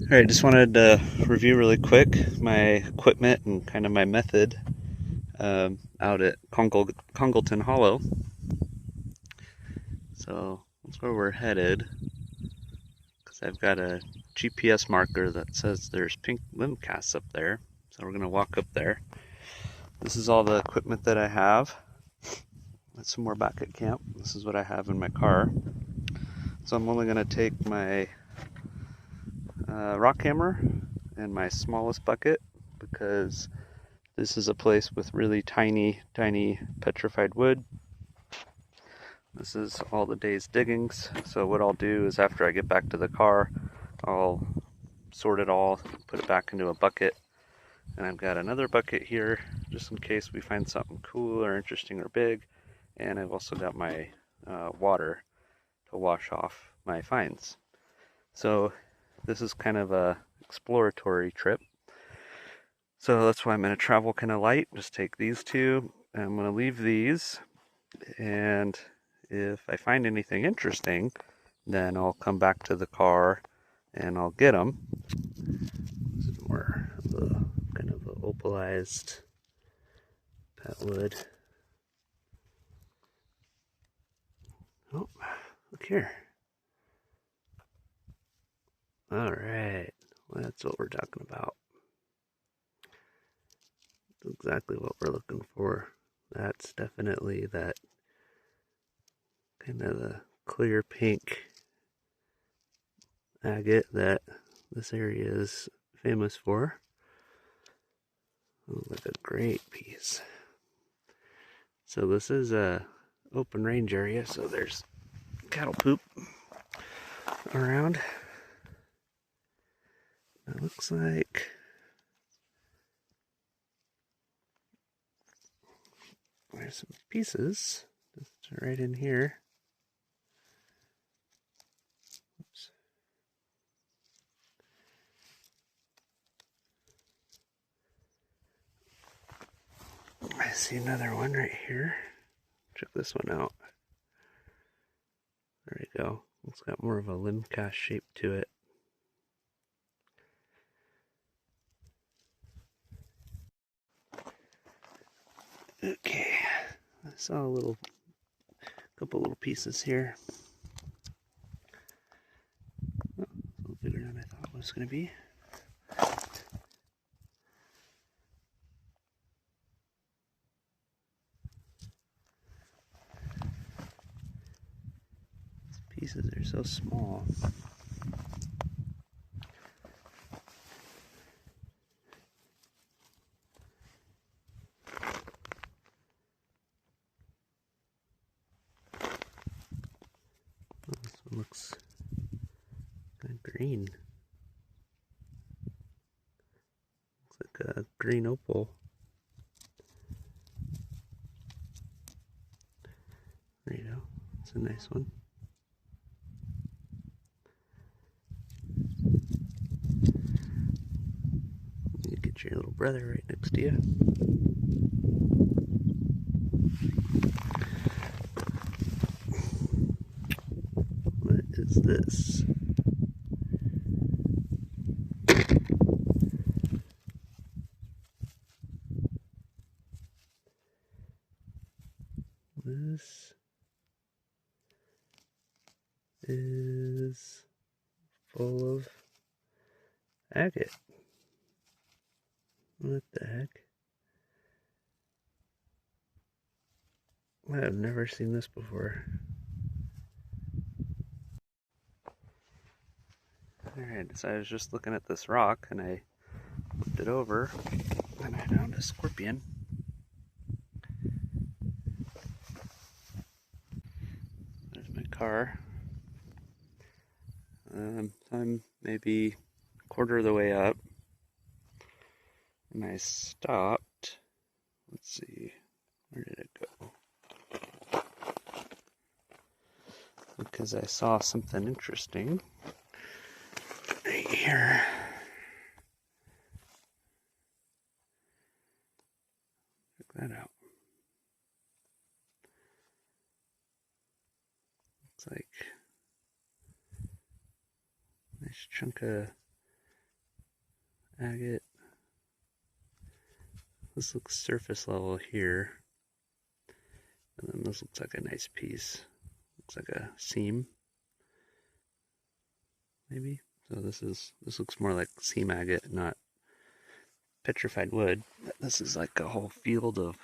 Alright, just wanted to review really quick my equipment and kind of my method out at Congleton Hollow. So that's where we're headed because I've got a GPS marker that says there's pink limb casts up there. So we're going to walk up there. This is all the equipment that I have. That's some more back at camp. This is what I have in my car. So I'm only going to take my rock hammer and my smallest bucket because this is a place with really tiny petrified wood. This is all the day's diggings. So what I'll do is after I get back to the car, I'll sort it all, put it back into a bucket. And I've got another bucket here just in case we find something cool or interesting or big. And I've also got my water to wash off my finds. So this is kind of a exploratory trip. So that's why I'm going to travel kind of light. Just take these two. I'm going to leave these. And if I find anything interesting, then I'll come back to the car and I'll get them. This is more of a kind of a opalized wood. Oh, look here. All right, well, that's what we're talking about. That's exactly what we're looking for. That's definitely that kind of the clear pink agate that this area is famous for. Looks like a great piece. So this is a open range area, so there's cattle poop around. It looks like there's some pieces just right in here. Oops. I see another one right here. Check this one out. There we go. It's got more of a limb cast shape to it. Okay, I saw a couple little pieces here. Oh, a little bigger than I thought it was going to be. These pieces are so small. Oh, this one looks kind of green. Looks like a green opal. There you go. It's a nice one. You get your little brother right next to you. What is this? This is full of agate. What the heck? I've never seen this before. Alright, so I was just looking at this rock and I flipped it over and I found a scorpion. There's my car. I'm maybe a quarter of the way up and I stopped. Let's see, where did it go? Because I saw something interesting right here. Check that out. Looks like a nice chunk of agate. This looks surface level here. And then this looks like a nice piece. Looks like a seam, maybe. So this looks more like seam agate, not petrified wood. This is like a whole field of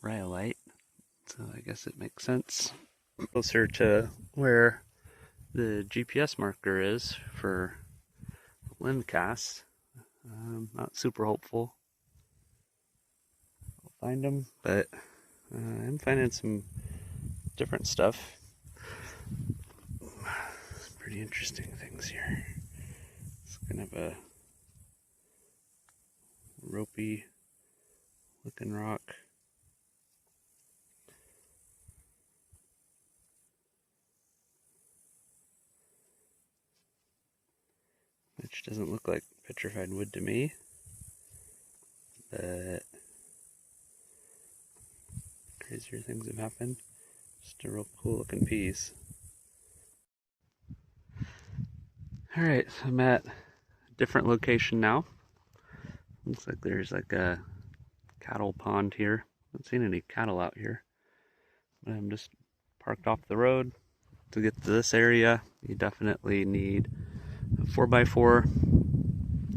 rhyolite, so I guess it makes sense. Closer to where the GPS marker is for limb cast. Not super hopeful I'll find them, but I'm finding some different stuff. Pretty interesting things here. It's kind of a ropey looking rock. Which doesn't look like petrified wood to me, but crazier things have happened. Just a real cool looking piece. Alright, so I'm at a different location now. Looks like there's like a cattle pond here. I haven't seen any cattle out here. But I'm just parked off the road. To get to this area, you definitely need a 4x4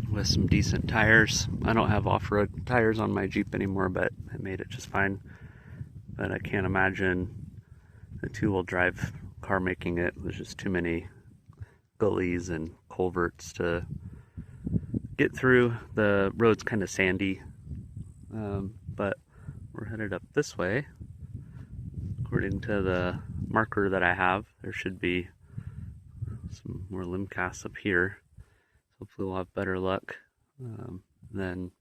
with some decent tires. I don't have off-road tires on my Jeep anymore, but I made it just fine. But I can't imagine a two-wheel drive car making it. There's just too many gullies and culverts to get through. The road's kind of sandy, but we're headed up this way. According to the marker that I have, there should be some more limb casts up here. Hopefully we'll have better luck than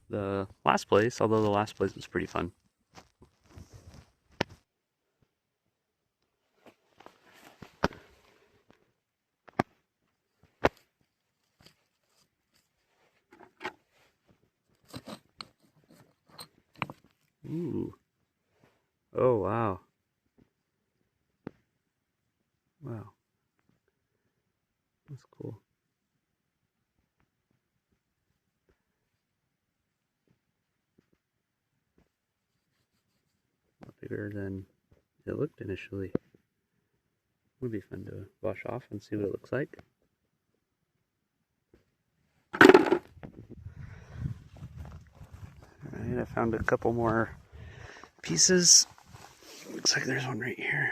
the last place, although the last place was pretty fun. Ooh. Oh, wow. Wow. That's cool. A lot bigger than it looked initially. Would be fun to wash off and see what it looks like. Alright, I found a couple more pieces. Looks like there's one right here.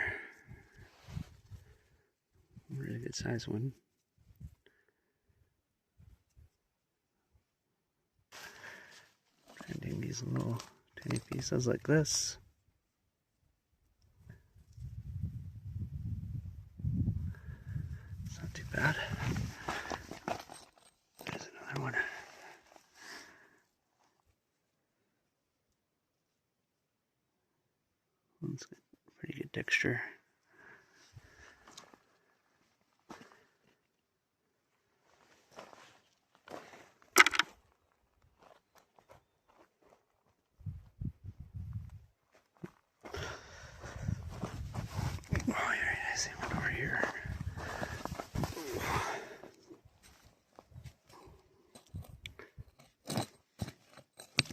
A really good size one. Finding these little tiny pieces like this. It's not too bad. There's another one. It's got pretty good texture. Oh, I see one over here.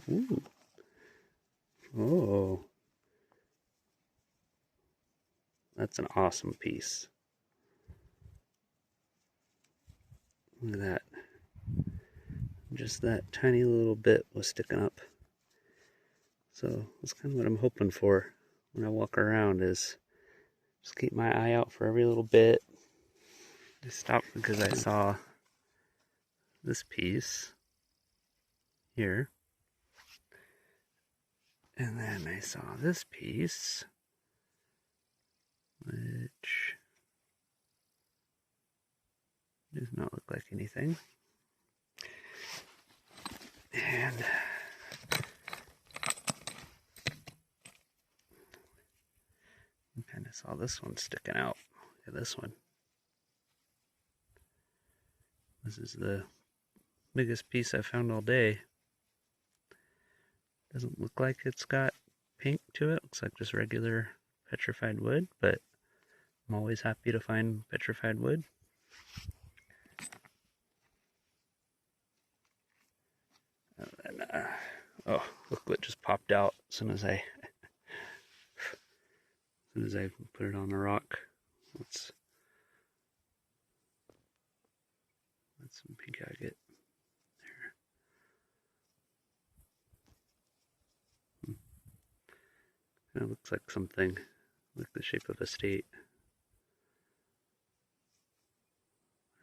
Ooh. Oh. That's an awesome piece. Look at that. Just that tiny little bit was sticking up. So that's kind of what I'm hoping for when I walk around, is just keep my eye out for every little bit. I stopped because I saw this piece here. And then I saw this piece, which does not look like anything. And I kind of saw this one sticking out. Look at this one. This is the biggest piece I found all day. Doesn't look like it's got pink to it. Looks like just regular petrified wood, but I'm always happy to find petrified wood. And oh, look what just popped out as soon as I put it on the rock. That's some pink agate. There. It looks like something like the shape of a state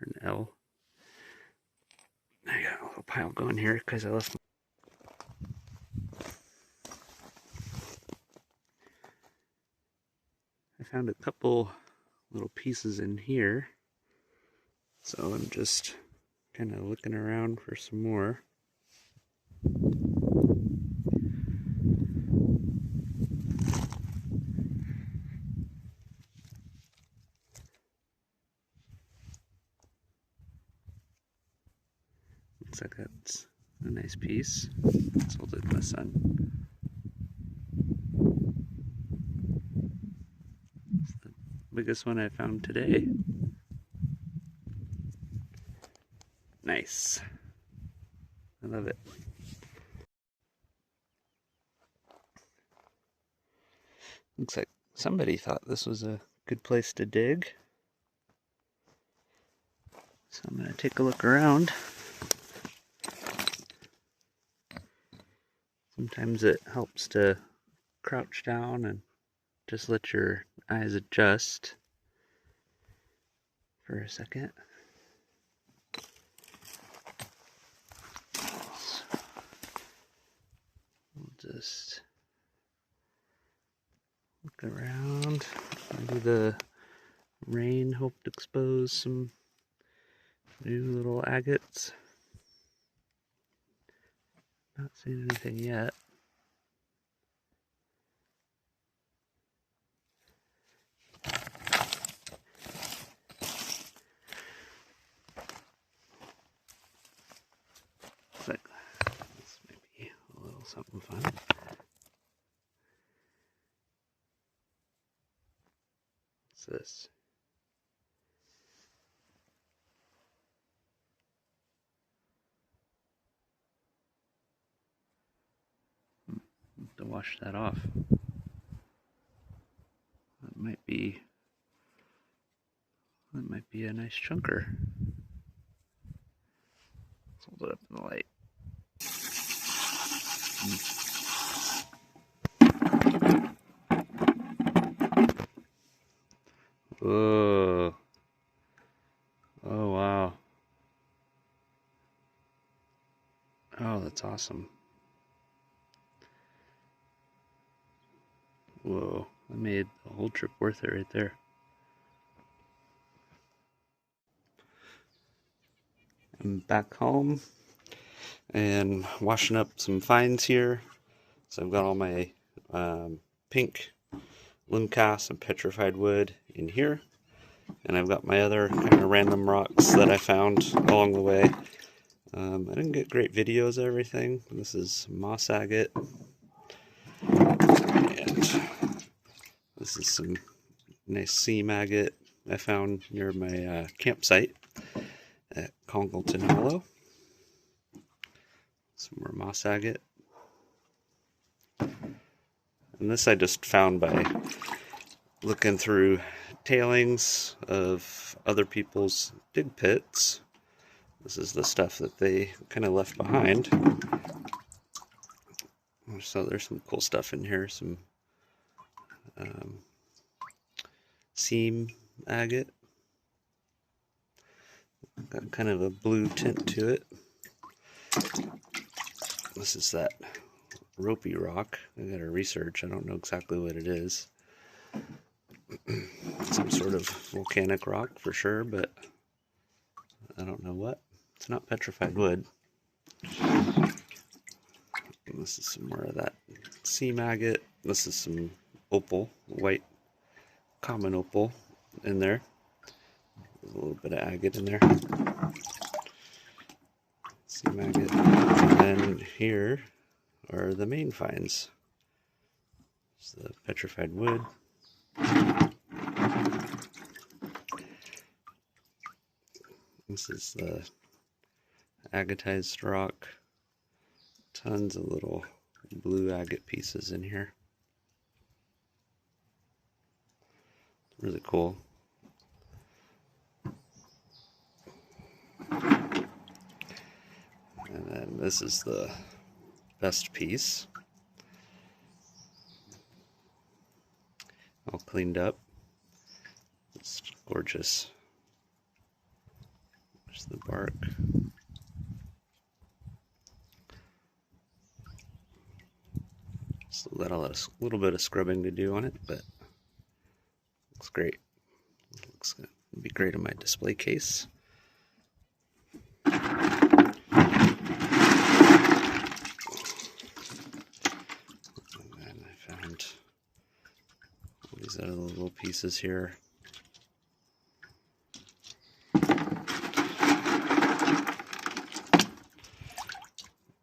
or an L. I got a little pile going here because I left. I found a couple little pieces in here, so I'm just kind of looking around for some more. Looks like that's a nice piece. Sold it to my son. It's the biggest one I found today. Nice. I love it. Looks like somebody thought this was a good place to dig. So I'm going to take a look around. Sometimes it helps to crouch down and just let your eyes adjust for a second. We'll just look around. Maybe the rain helped expose some new little agates. Not seeing anything yet. Looks like this might be a little something fun. What's this? To wash that off. That might be a nice chunker. Let's hold it up in the light. Whoa. Oh wow. Oh, that's awesome. Whoa, I made the whole trip worth it right there. I'm back home and washing up some finds here. So I've got all my pink Limcast and Petrified wood in here. And I've got my other kind of random rocks that I found along the way. I didn't get great videos of everything. This is moss agate. And this is some nice seam agate I found near my campsite at Congleton Hollow. Some more moss agate. And this I just found by looking through tailings of other people's dig pits. This is the stuff that they kind of left behind. So there's some cool stuff in here. Some seam agate. Got kind of a blue tint to it. This is that ropey rock. I gotta research. I don't know exactly what it is. Some sort of volcanic rock for sure, but I don't know what. It's not petrified wood. And this is some more of that seam agate. This is some opal, white common opal in there. There's a little bit of agate in there. Seam agate. And then here are the main finds. It's the petrified wood. This is the agatized rock. Tons of little blue agate pieces in here. Really cool. And then this is the best piece. All cleaned up. It's gorgeous. There's the bark. Just a little bit of scrubbing to do on it, but looks great. Looks good. It'd be great in my display case. And I found all these other little pieces here.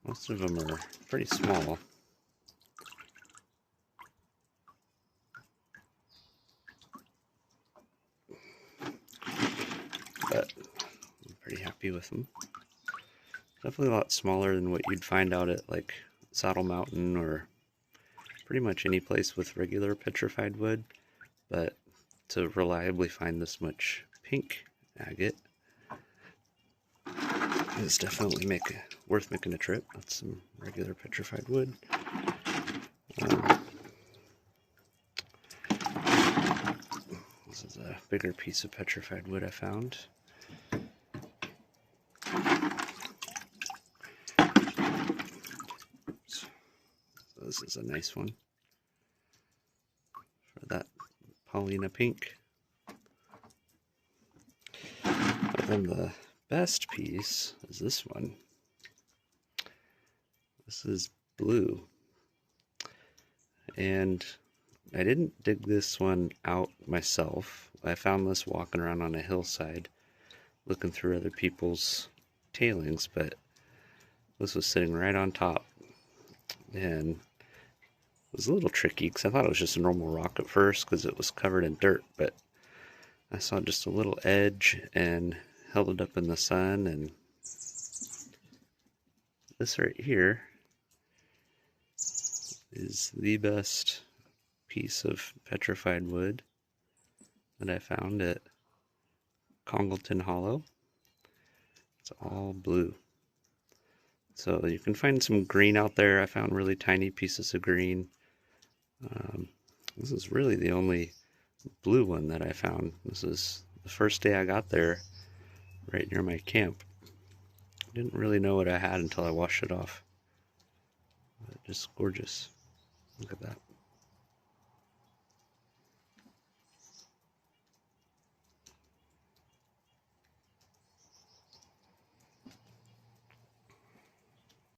Most of them are pretty small. But I'm pretty happy with them. Definitely a lot smaller than what you'd find out at like Saddle Mountain or pretty much any place with regular petrified wood. But to reliably find this much pink agate is definitely worth making a trip. That's some regular petrified wood. This is a bigger piece of petrified wood I found. So this is a nice one for that Paulina pink. But then the best piece is this one. This is blue. And I didn't dig this one out myself. I found this walking around on a hillside looking through other people's tailings, but this was sitting right on top. And it was a little tricky because I thought it was just a normal rock at first because it was covered in dirt, but I saw just a little edge and held it up in the sun, and this right here is the best piece of petrified wood that I found at Congleton Hollow. It's all blue. So you can find some green out there. I found really tiny pieces of green. This is really the only blue one that I found. This is the first day I got there, right near my camp. I didn't really know what I had until I washed it off. Just gorgeous. Look at that.